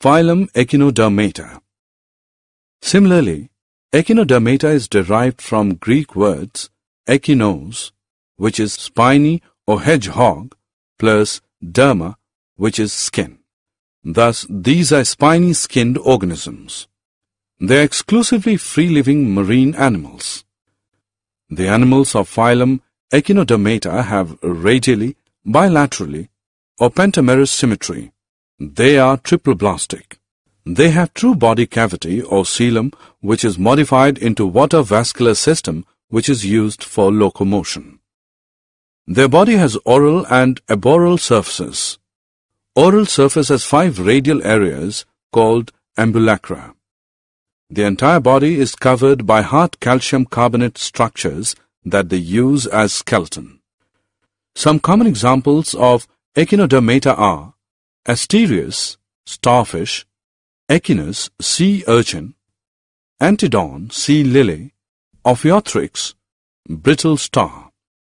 Phylum Echinodermata. Similarly, Echinodermata is derived from Greek words echinos, which is spiny or hedgehog, plus derma, which is skin. Thus, these are spiny-skinned organisms. They are exclusively free-living marine animals. The animals of phylum Echinodermata have radially, bilaterally, or pentamerous symmetry. They are triploblastic. They have true body cavity or coelom, which is modified into water vascular system, which is used for locomotion. Their body has oral and aboral surfaces. Oral surface has 5 radial areas called ambulacra. The entire body is covered by hard calcium carbonate structures that they use as skeleton. Some common examples of Echinodermata are Asterias, starfish, Echinus, sea urchin, Antedon, sea lily, Ophiothrix, brittle star.